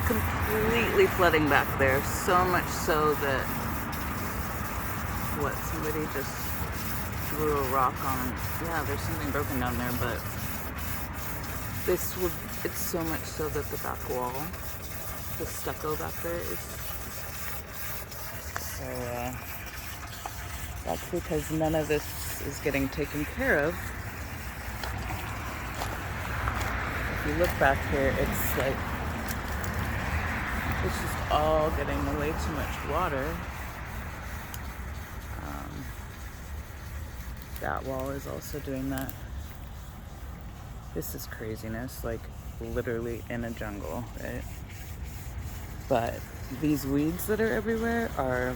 completely flooding back there. So much so that, somebody just threw a rock on. Yeah, there's something broken down there, but it's so much so that the back wall, the stucco back there is, so that's because none of this is getting taken care of. If you look back here, it's like, it's just all getting way too much water. That wall is also doing that. This is craziness, like literally in a jungle, right? But these weeds that are everywhere are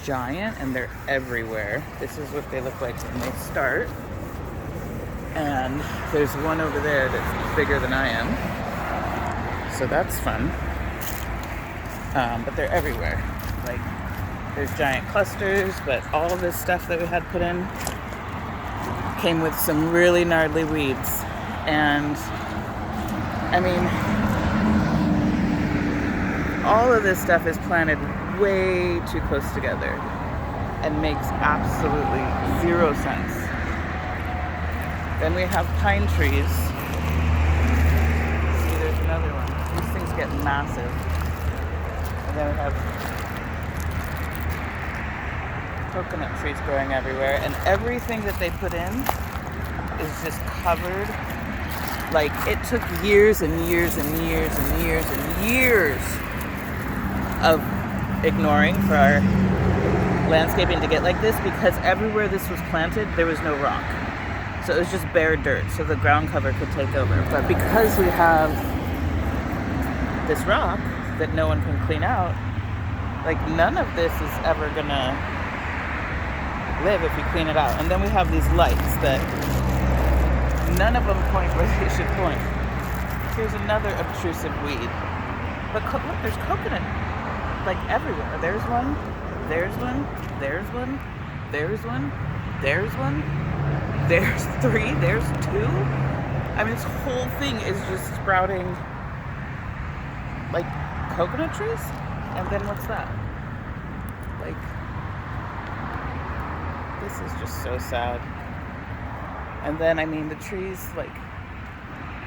giant and they're everywhere. This is what they look like when they start. And there's one over there that's bigger than I am. So that's fun. But they're everywhere. Like, there's giant clusters, but all this stuff that we had put in came with some really gnarly weeds. And I mean, all of this stuff is planted way too close together and makes absolutely zero sense. Then we have pine trees. See, there's another one. These things get massive. And then we have coconut trees growing everywhere, and everything that they put in is just covered. Like, it took years and years and years and years and years of ignoring for our landscaping to get like this, because everywhere this was planted, there was no rock. So it was just bare dirt, so the ground cover could take over. But because we have this rock that no one can clean out, like, none of this is ever gonna live if you clean it out. And then we have these lights that none of them point where they should point. Here's another obtrusive weed. But look, there's coconut, like, everywhere. There's one, there's one, there's one, there's one, there's one, there's three, there's two. I mean, this whole thing is just sprouting, like, coconut trees. And then what's that? Like, this is just so sad. And then, I mean, the trees, like,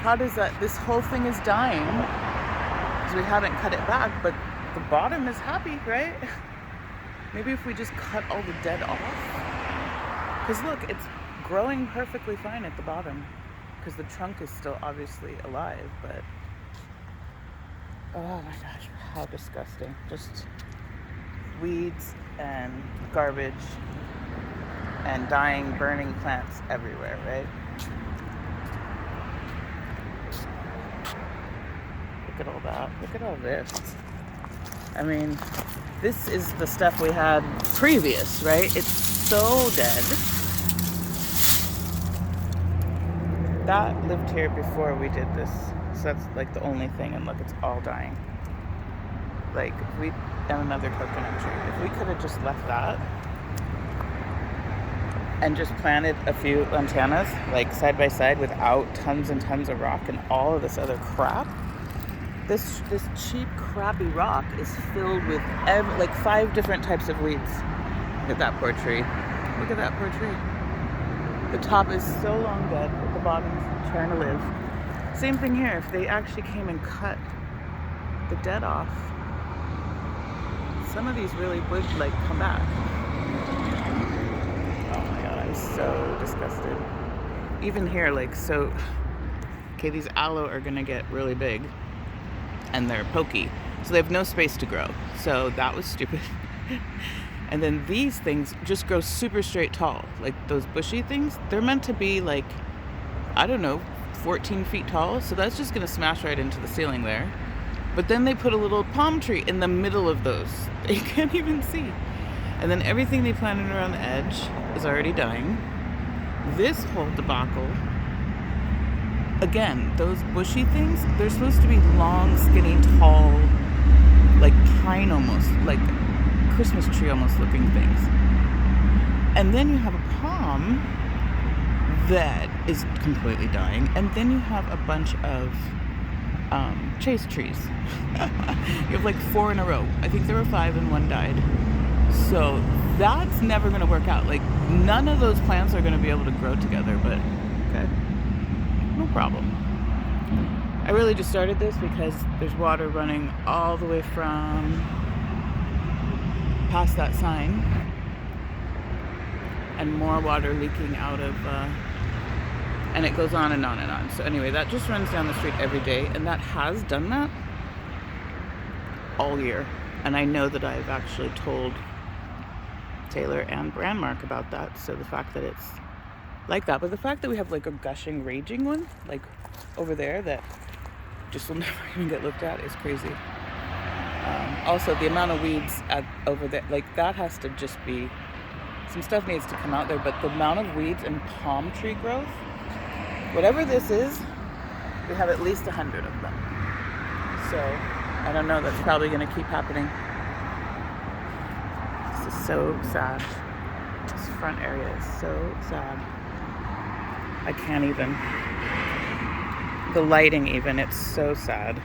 how does that, this whole thing is dying because we haven't cut it back, but the bottom is happy, right? Maybe if we just cut all the dead off. Because look, it's growing perfectly fine at the bottom because the trunk is still obviously alive, but oh my gosh, how disgusting. Just weeds and garbage and dying, burning plants everywhere, right? Look at all that. Look at all this. I mean, this is the stuff we had previous, right? It's so dead. That lived here before we did this. So that's like the only thing, and look, it's all dying. Like, and another coconut tree. If we could have just left that and just planted a few lantanas, like, side by side without tons and tons of rock and all of this other crap, this cheap, crappy rock is filled with like 5 different types of weeds. Look at that poor tree. Look at that poor tree. The top is so long dead, but the bottom's trying to live. Same thing here. If they actually came and cut the dead off, some of these really would, like, come back. Oh my god, I'm so disgusted. Even here, like, so, okay, these aloe are gonna get really big and they're pokey, so they have no space to grow. So that was stupid. And then these things just grow super straight tall. Like, those bushy things, they're meant to be, like, I don't know, 14 feet tall. So that's just gonna smash right into the ceiling there. But then they put a little palm tree in the middle of those. You can't even see. And then everything they planted around the edge is already dying. This whole debacle, again, those bushy things, they're supposed to be long, skinny, tall, like pine almost, like Christmas tree almost looking things. And then you have a palm that is completely dying. And then you have a bunch of chase trees. You have like 4 in a row. I think there were 5 and 1 died. So that's never going to work out. Like, none of those plants are going to be able to grow together, but okay, no problem. I really just started this because there's water running all the way from past that sign and more water leaking out of and it goes on and on and on. So anyway, that just runs down the street every day, and that has done that all year. And I know that I've actually told Taylor and Brandmark about that. So the fact that it's like that, but the fact that we have like a gushing, raging one, like over there, that just will never even get looked at, is crazy. Also, the amount of weeds over there, like that has to just be, some stuff needs to come out there, but the amount of weeds and palm tree growth, whatever this is, we have at least 100 of them. So I don't know, that's probably going to keep happening. This is so sad. This front area is so sad. I can't even. The lighting even, it's so sad.